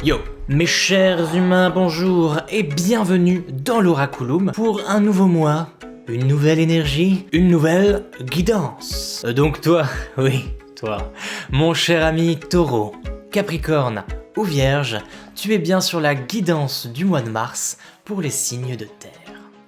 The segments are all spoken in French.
Yo, mes chers humains, bonjour et bienvenue dans l'Oraculum pour un nouveau mois, une nouvelle énergie, une nouvelle guidance. Donc toi, oui, toi, mon cher ami Taureau, Capricorne ou Vierge, tu es bien sur la guidance du mois de mars pour les signes de terre.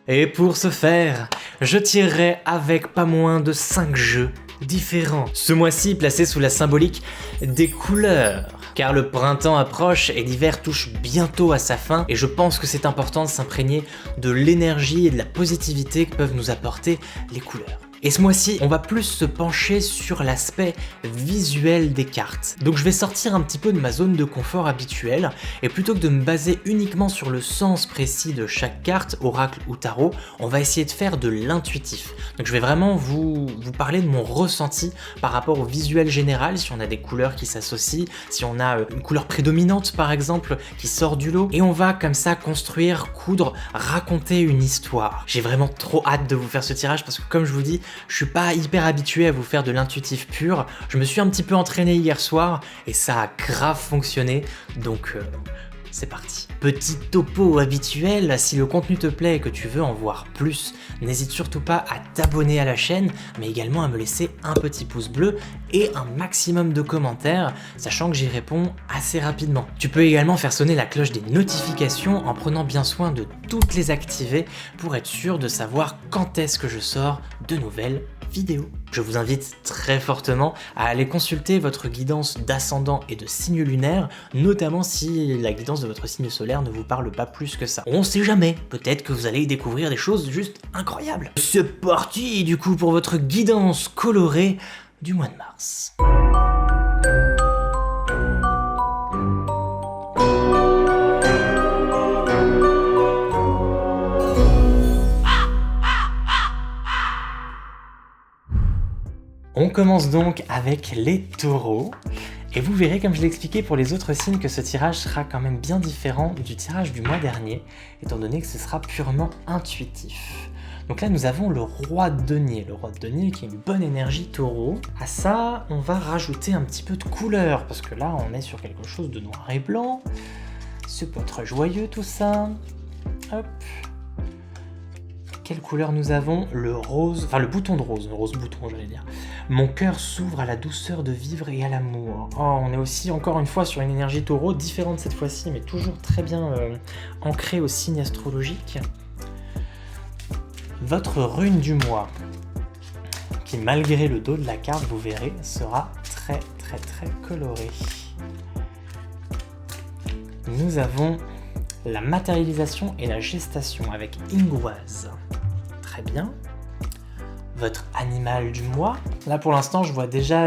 Et pour ce faire, je tirerai avec pas moins de 5 jeux différents. Ce mois-ci placé sous la symbolique des couleurs. Car le printemps approche et l'hiver touche bientôt à sa fin et je pense que c'est important de s'imprégner de l'énergie et de la positivité que peuvent nous apporter les couleurs. Et ce mois-ci, on va plus se pencher sur l'aspect visuel des cartes. Donc je vais sortir un petit peu de ma zone de confort habituelle et plutôt que de me baser uniquement sur le sens précis de chaque carte, oracle ou tarot, on va essayer de faire de l'intuitif. Donc je vais vraiment vous parler de mon ressenti par rapport au visuel général, si on a des couleurs qui s'associent, si on a une couleur prédominante par exemple qui sort du lot, et on va comme ça construire, coudre, raconter une histoire. J'ai vraiment trop hâte de vous faire ce tirage parce que comme je vous dis, je suis pas hyper habitué à vous faire de l'intuitif pur, je me suis un petit peu entraîné hier soir et ça a grave fonctionné, donc c'est parti. Petit topo habituel, si le contenu te plaît et que tu veux en voir plus, n'hésite surtout pas à t'abonner à la chaîne, mais également à me laisser un petit pouce bleu et un maximum de commentaires, sachant que j'y réponds assez rapidement. Tu peux également faire sonner la cloche des notifications en prenant bien soin de toutes les activer pour être sûr de savoir quand est-ce que je sors de nouvelles vidéos. Je vous invite très fortement à aller consulter votre guidance d'ascendant et de signe lunaire, notamment si la guidance de votre signe solaire ne vous parle pas plus que ça. On sait jamais, peut-être que vous allez y découvrir des choses juste incroyables. C'est parti du coup pour votre guidance colorée du mois de mars. On commence donc avec les taureaux, et vous verrez comme je l'ai expliqué pour les autres signes que ce tirage sera quand même bien différent du tirage du mois dernier, étant donné que ce sera purement intuitif. Donc là nous avons le roi de denier, qui est une bonne énergie taureau. À ça on va rajouter un petit peu de couleur, parce que là on est sur quelque chose de noir et blanc, c'est pas très joyeux tout ça. Hop. Quelle couleur nous avons? Le rose, enfin le bouton de rose, le rose bouton j'allais dire. Mon cœur s'ouvre à la douceur de vivre et à l'amour. Oh, on est aussi encore une fois sur une énergie taureau, différente cette fois-ci, mais toujours très bien ancrée au signe astrologique. Votre rune du mois, qui malgré le dos de la carte, vous verrez, sera très colorée. Nous avons la matérialisation et la gestation avec Ingoise. Très bien. Votre animal du mois. Là pour l'instant je vois déjà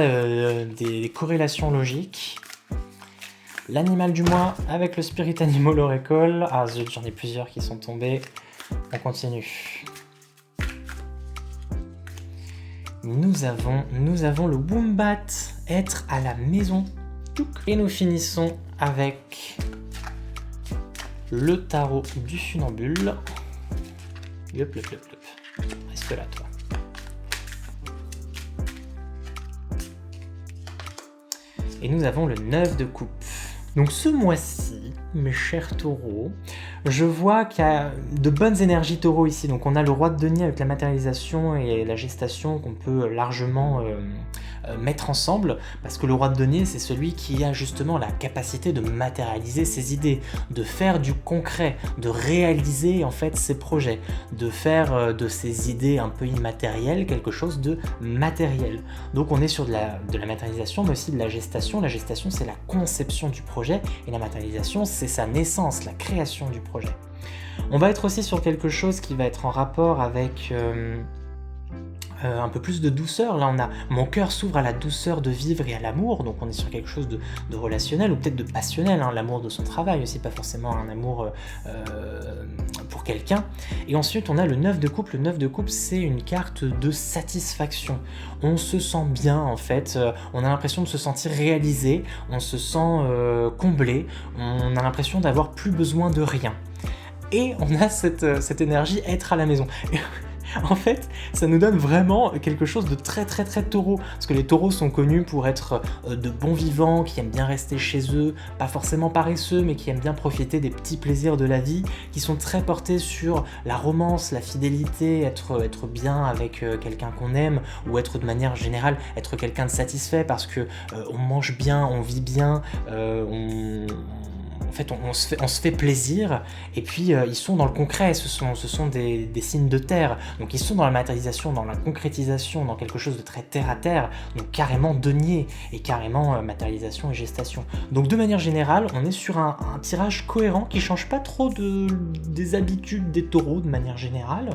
des corrélations logiques. L'animal du mois avec le Spirit Animal Oracle. Ah zut, j'en ai plusieurs qui sont tombés. On continue. Nous avons le Wombat, être à la maison. Et nous finissons avec le tarot du funambule. Yop. Reste là, toi. Et nous avons le 9 de coupe. Donc ce mois-ci, mes chers taureaux, je vois qu'il y a de bonnes énergies taureaux ici. Donc on a le roi de denier avec la matérialisation et la gestation qu'on peut largement mettre ensemble, parce que le roi de denier c'est celui qui a justement la capacité de matérialiser ses idées, de faire du concret, de réaliser en fait ses projets, de faire de ses idées un peu immatérielles quelque chose de matériel. Donc on est sur de la matérialisation mais aussi de la gestation. La gestation c'est la conception du projet et la matérialisation c'est sa naissance, la création du projet. On va être aussi sur quelque chose qui va être en rapport avec un peu plus de douceur. Là on a mon cœur s'ouvre à la douceur de vivre et à l'amour, donc on est sur quelque chose de relationnel ou peut-être de passionnel, hein, l'amour de son travail aussi, pas forcément un amour pour quelqu'un. Et ensuite on a le 9 de coupe. Le 9 de coupe c'est une carte de satisfaction, on se sent bien en fait, on a l'impression de se sentir réalisé, on se sent comblé, on a l'impression d'avoir plus besoin de rien. Et on a cette énergie être à la maison. En fait, ça nous donne vraiment quelque chose de très très très taureau, parce que les taureaux sont connus pour être de bons vivants, qui aiment bien rester chez eux, pas forcément paresseux, mais qui aiment bien profiter des petits plaisirs de la vie, qui sont très portés sur la romance, la fidélité, être bien avec quelqu'un qu'on aime, ou être de manière générale, être quelqu'un de satisfait, parce que on mange bien, on vit bien, en fait, on se fait plaisir, et puis ils sont dans le concret, ce sont des signes de terre, donc ils sont dans la matérialisation, dans la concrétisation, dans quelque chose de très terre à terre, donc carrément denier, et carrément matérialisation et gestation. Donc de manière générale, on est sur un tirage cohérent qui change pas trop des habitudes des taureaux de manière générale.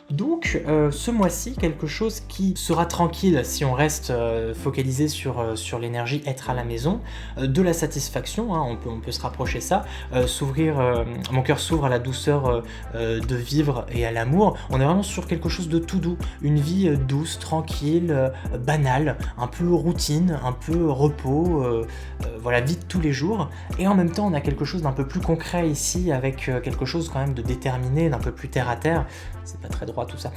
Donc ce mois-ci, quelque chose qui sera tranquille si on reste focalisé sur l'énergie, être à la maison, de la satisfaction, hein, on peut se rapprocher ça, mon cœur s'ouvre à la douceur de vivre et à l'amour. On est vraiment sur quelque chose de tout doux, une vie douce, tranquille, banale, un peu routine, un peu repos, voilà, vie de tous les jours. Et en même temps, on a quelque chose d'un peu plus concret ici, avec quelque chose quand même de déterminé, d'un peu plus terre à terre. C'est pas très droit tout ça.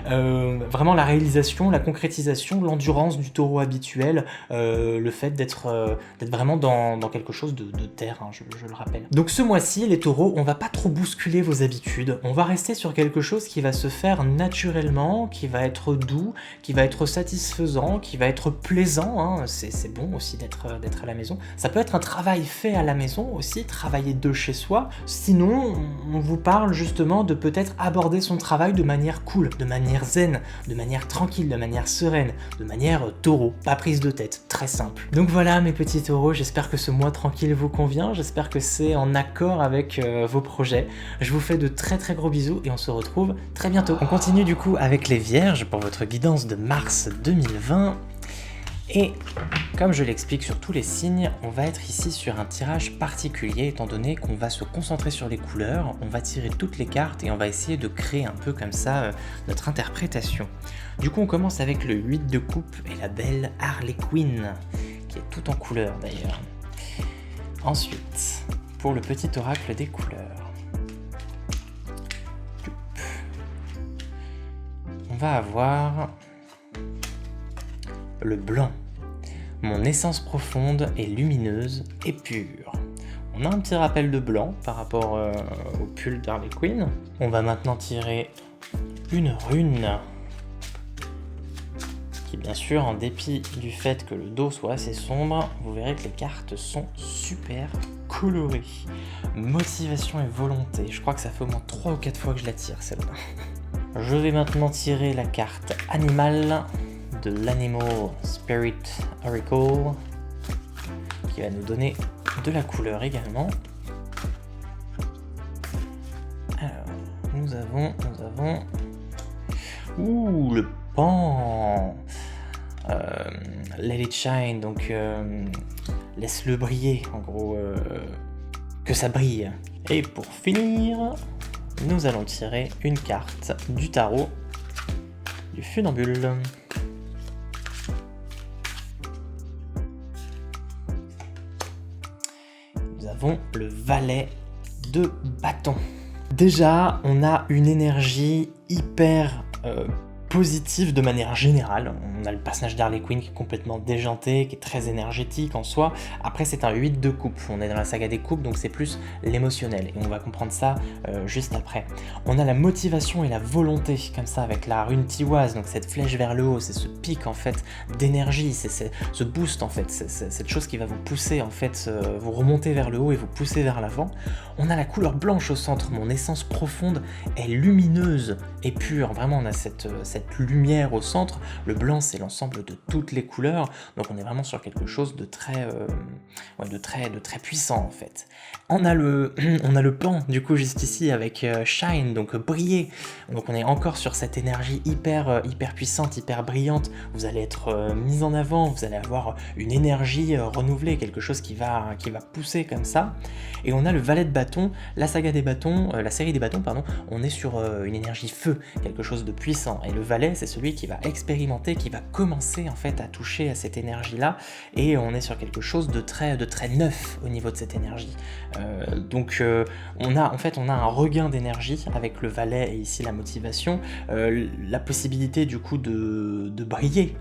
Vraiment la réalisation, la concrétisation, l'endurance du taureau habituel, le fait d'être vraiment dans quelque chose de terre, hein, je le rappelle. Donc ce mois-ci, les taureaux, on va pas trop bousculer vos habitudes, on va rester sur quelque chose qui va se faire naturellement, qui va être doux, qui va être satisfaisant, qui va être plaisant, hein. C'est bon aussi d'être à la maison. Ça peut être un travail fait à la maison aussi, travailler de chez soi. Sinon, on vous parle justement de peut-être aborder son travail de manière cool, de manière zen, de manière tranquille, de manière sereine, de manière taureau, pas prise de tête, très simple. Donc voilà mes petits taureaux, j'espère que ce mois tranquille vous convient, j'espère que c'est en accord avec vos projets. Je vous fais de très très gros bisous et on se retrouve très bientôt. On continue du coup avec les vierges pour votre guidance de mars 2020. Et comme je l'explique sur tous les signes, on va être ici sur un tirage particulier étant donné qu'on va se concentrer sur les couleurs, on va tirer toutes les cartes et on va essayer de créer un peu comme ça notre interprétation. Du coup on commence avec le 8 de coupe et la belle Harley Quinn, qui est tout en couleurs d'ailleurs. Ensuite, pour le petit oracle des couleurs, on va avoir le blanc. Mon essence profonde est lumineuse et pure. On a un petit rappel de blanc par rapport au pull d'Harley Quinn. On va maintenant tirer une rune qui, bien sûr, en dépit du fait que le dos soit assez sombre, vous verrez que les cartes sont super colorées. Motivation et volonté. Je crois que ça fait au moins 3 ou 4 fois que je la tire celle-là. Je vais maintenant tirer la carte animal de l'Animal Spirit Oracle qui va nous donner de la couleur également. Alors, nous avons le pan, Let it shine, donc laisse-le briller, en gros, que ça brille. Et pour finir, nous allons tirer une carte du tarot du funambule. Le valet de bâton. Déjà, on a une énergie hyper positive de manière générale. On a le personnage d'Harley Quinn qui est complètement déjanté, qui est très énergétique en soi. Après, c'est un 8 de coupe. On est dans la saga des coupes, donc c'est plus l'émotionnel. Et on va comprendre ça juste après. On a la motivation et la volonté, comme ça, avec la rune tiwaz, donc cette flèche vers le haut, c'est ce pic, en fait, d'énergie, c'est ce boost, en fait, c'est cette chose qui va vous pousser, en fait, vous remonter vers le haut et vous pousser vers l'avant. On a la couleur blanche au centre. Mon essence profonde est lumineuse et pure. Vraiment, on a cette lumière au centre. Le blanc, c'est l'ensemble de toutes les couleurs, donc on est vraiment sur quelque chose de très puissant en fait. On a le pan du coup juste ici avec shine, donc briller. Donc on est encore sur cette énergie hyper puissante, hyper brillante. Vous allez être mis en avant, vous allez avoir une énergie renouvelée, quelque chose qui va pousser comme ça. Et on a le valet de bâton, la saga des bâtons, la série des bâtons pardon. On est sur une énergie feu, quelque chose de puissant. Et le valet, c'est celui qui va expérimenter, qui va commencer en fait à toucher à cette énergie-là, et on est sur quelque chose de très neuf au niveau de cette énergie. Donc on a un regain d'énergie avec le valet et ici la motivation, la possibilité du coup de briller,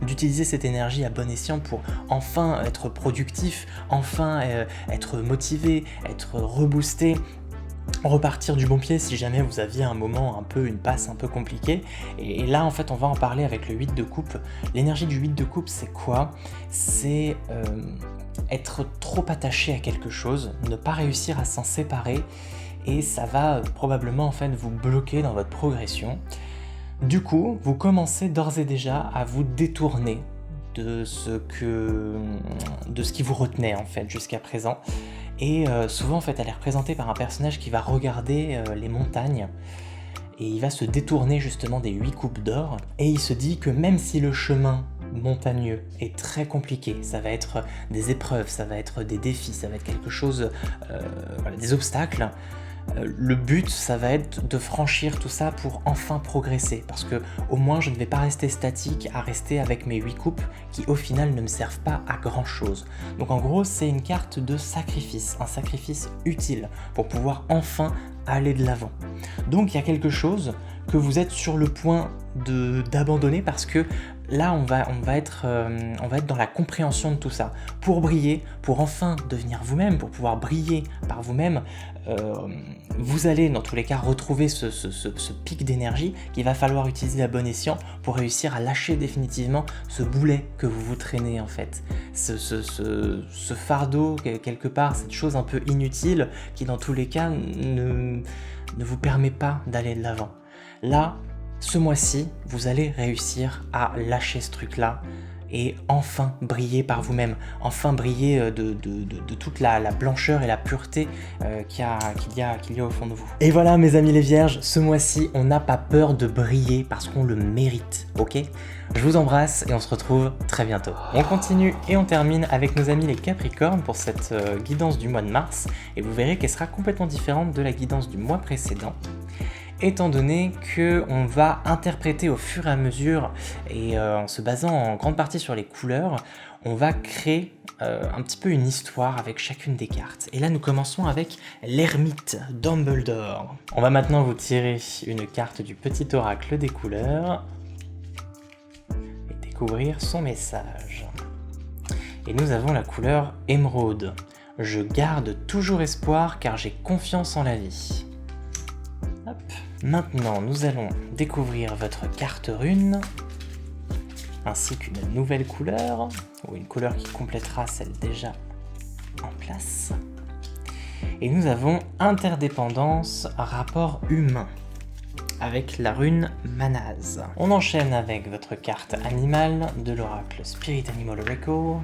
d'utiliser cette énergie à bon escient pour enfin être productif, enfin être motivé, être reboosté, repartir du bon pied si jamais vous aviez un moment une passe un peu compliquée. Et là en fait on va en parler avec le 8 de coupe. L'énergie du 8 de coupe, c'est quoi? C'est être trop attaché à quelque chose, ne pas réussir à s'en séparer, et ça va probablement en fait vous bloquer dans votre progression. Du coup, vous commencez d'ores et déjà à vous détourner de ce qui vous retenait en fait jusqu'à présent. Et souvent en fait elle est représentée par un personnage qui va regarder les montagnes, et il va se détourner justement des 8 coupes d'or, et il se dit que même si le chemin montagneux est très compliqué, ça va être des épreuves, ça va être des défis, ça va être quelque chose, des obstacles, le but ça va être de franchir tout ça pour enfin progresser, parce que au moins je ne vais pas rester statique à rester avec mes 8 coupes qui au final ne me servent pas à grand chose. Donc en gros c'est une carte de sacrifice, un sacrifice utile pour pouvoir enfin aller de l'avant. Donc il y a quelque chose que vous êtes sur le point d'abandonner, parce que là on va être dans la compréhension de tout ça. Pour briller, pour enfin devenir vous-même, pour pouvoir briller par vous-même, vous allez dans tous les cas retrouver ce pic d'énergie qu'il va falloir utiliser à bon escient pour réussir à lâcher définitivement ce boulet que vous vous traînez en fait. Ce fardeau quelque part, cette chose un peu inutile qui dans tous les cas ne vous permet pas d'aller de l'avant. Là, ce mois-ci, vous allez réussir à lâcher ce truc-là et enfin briller par vous-même, enfin briller de toute la blancheur et la pureté qu'il y a au fond de vous. Et voilà mes amis les vierges, ce mois-ci, on n'a pas peur de briller parce qu'on le mérite, ok? Je vous embrasse et on se retrouve très bientôt. On continue et on termine avec nos amis les Capricornes pour cette guidance du mois de mars, et vous verrez qu'elle sera complètement différente de la guidance du mois précédent, étant donné qu'on va interpréter au fur et à mesure, et en se basant en grande partie sur les couleurs, on va créer un petit peu une histoire avec chacune des cartes. Et là nous commençons avec l'ermite Dumbledore. On va maintenant vous tirer une carte du petit oracle des couleurs et découvrir son message. Et nous avons la couleur émeraude. Je garde toujours espoir car j'ai confiance en la vie. Hop. Maintenant, nous allons découvrir votre carte rune, ainsi qu'une nouvelle couleur, ou une couleur qui complétera celle déjà en place. Et nous avons interdépendance, rapport humain, avec la rune Manaz. On enchaîne avec votre carte animale de l'oracle Spirit Animal Oracle.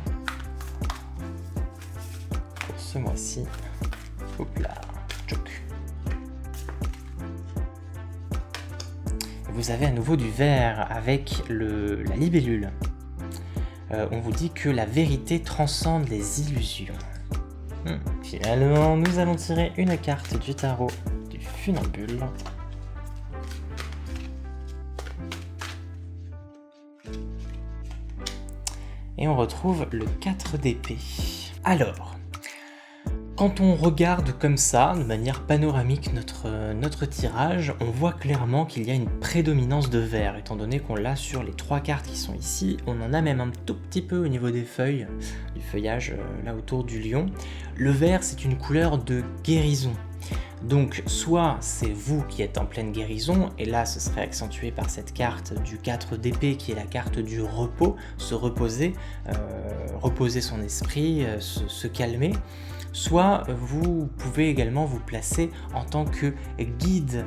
Pour ce mois-ci, hop là, tchouk. Vous avez à nouveau du vert avec la libellule. On vous dit que la vérité transcende les illusions. Finalement, nous allons tirer une carte du tarot du funambule. Et on retrouve le 4 d'épée. Alors, quand on regarde comme ça, de manière panoramique, notre tirage, on voit clairement qu'il y a une prédominance de vert, étant donné qu'on l'a sur les 3 cartes qui sont ici. On en a même un tout petit peu au niveau des feuilles, du feuillage là autour du lion. Le vert, c'est une couleur de guérison. Donc soit c'est vous qui êtes en pleine guérison, et là ce serait accentué par cette carte du 4 d'épée qui est la carte du repos, se reposer, reposer son esprit, se calmer. Soit vous pouvez également vous placer en tant que guide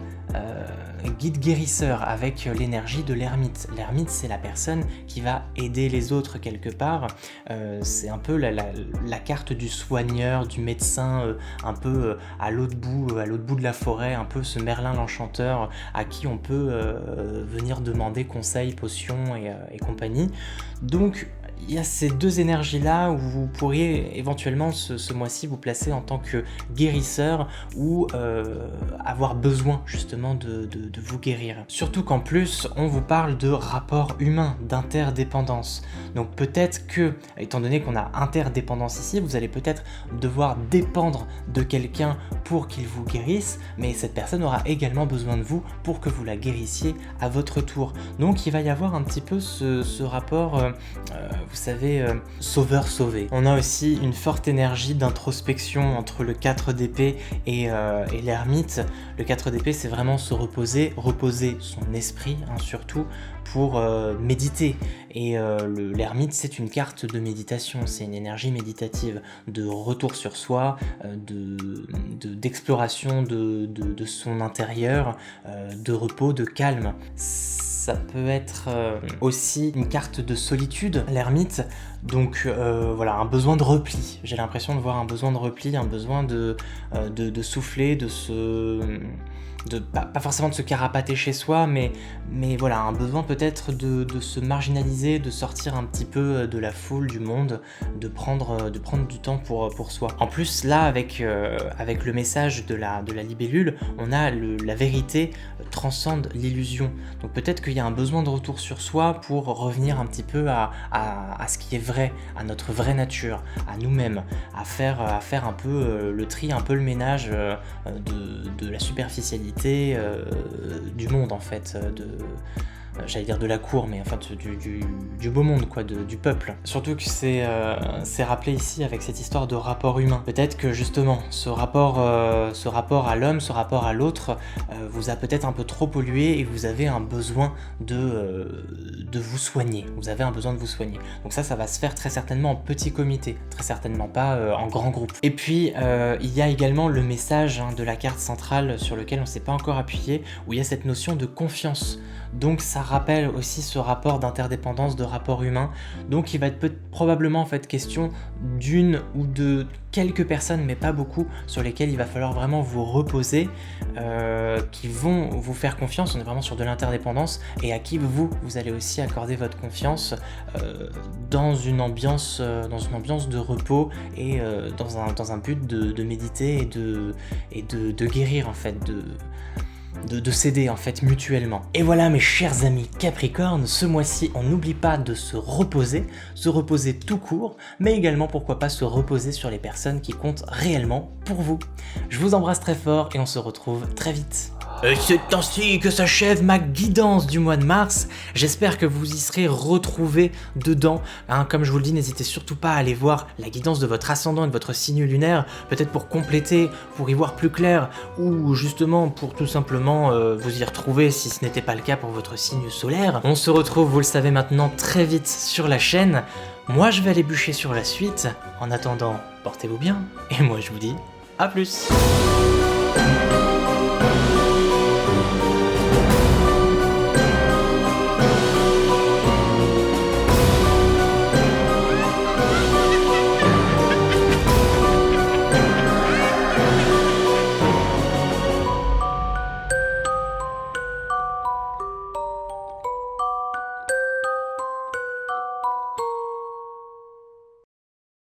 guérisseur avec l'énergie de l'ermite. L'ermite, c'est la personne qui va aider les autres quelque part. C'est un peu la carte du soigneur, du médecin, un peu à l'autre bout de la forêt, un peu ce Merlin l'enchanteur à qui on peut venir demander conseils, potions et compagnie. Donc il y a ces deux énergies-là où vous pourriez éventuellement ce mois-ci vous placer en tant que guérisseur ou avoir besoin justement de vous guérir. Surtout qu'en plus, on vous parle de rapport humain, d'interdépendance. Donc peut-être que, étant donné qu'on a interdépendance ici, vous allez peut-être devoir dépendre de quelqu'un pour qu'il vous guérisse, mais cette personne aura également besoin de vous pour que vous la guérissiez à votre tour. Donc il va y avoir un petit peu ce rapport, vous savez, sauveur-sauvé. On a aussi une forte énergie d'introspection entre le 4 d'épée et l'ermite. Le 4 d'épée, c'est vraiment se reposer son esprit, hein, surtout pour méditer. Et l'ermite, c'est une carte de méditation, c'est une énergie méditative, de retour sur soi, d'exploration de son intérieur, de repos, de calme. Ça peut être aussi une carte de solitude, l'ermite, donc voilà, un besoin de repli. J'ai l'impression de voir un besoin de repli, un besoin de souffler, pas forcément de se carapater chez soi, mais voilà, un besoin peut-être de se marginaliser, de sortir un petit peu de la foule, du monde, de prendre du temps pour soi. En plus, là, avec le message de la libellule, on a la vérité transcende l'illusion. Donc peut-être qu'il y a un besoin de retour sur soi pour revenir un petit peu à ce qui est vrai, à notre vraie nature, à nous-mêmes, à faire un peu le tri, un peu le ménage de la superficialité du monde en fait, j'allais dire de la cour, mais en fait du beau monde, quoi, du peuple. Surtout que c'est rappelé ici avec cette histoire de rapport humain. Peut-être que justement ce rapport à l'homme, ce rapport à l'autre vous a peut-être un peu trop pollué et vous avez un besoin de vous soigner. Vous avez un besoin de vous soigner. Donc ça va se faire très certainement en petit comité, très certainement pas en grand groupe. Et puis il y a également le message, hein, de la carte centrale sur lequel on ne s'est pas encore appuyé, où il y a cette notion de confiance. Donc ça rappelle aussi ce rapport d'interdépendance, de rapport humain. Donc il va être probablement en fait question d'une ou de quelques personnes, mais pas beaucoup, sur lesquelles il va falloir vraiment vous reposer, qui vont vous faire confiance. On est vraiment sur de l'interdépendance et à qui vous allez aussi accorder votre confiance dans une ambiance de repos et dans un but de méditer et de guérir en fait, de s'aider en fait mutuellement. Et voilà mes chers amis Capricorne, ce mois-ci on n'oublie pas de se reposer tout court, mais également pourquoi pas se reposer sur les personnes qui comptent réellement pour vous. Je vous embrasse très fort et on se retrouve très vite. C'est ainsi que s'achève ma guidance du mois de mars. J'espère que vous y serez retrouvés dedans. Hein, comme je vous le dis, n'hésitez surtout pas à aller voir la guidance de votre ascendant et de votre signe lunaire, peut-être pour compléter, pour y voir plus clair, ou justement pour tout simplement vous y retrouver si ce n'était pas le cas pour votre signe solaire. On se retrouve, vous le savez maintenant, très vite sur la chaîne. Moi, je vais aller bûcher sur la suite. En attendant, portez-vous bien. Et moi, je vous dis à plus.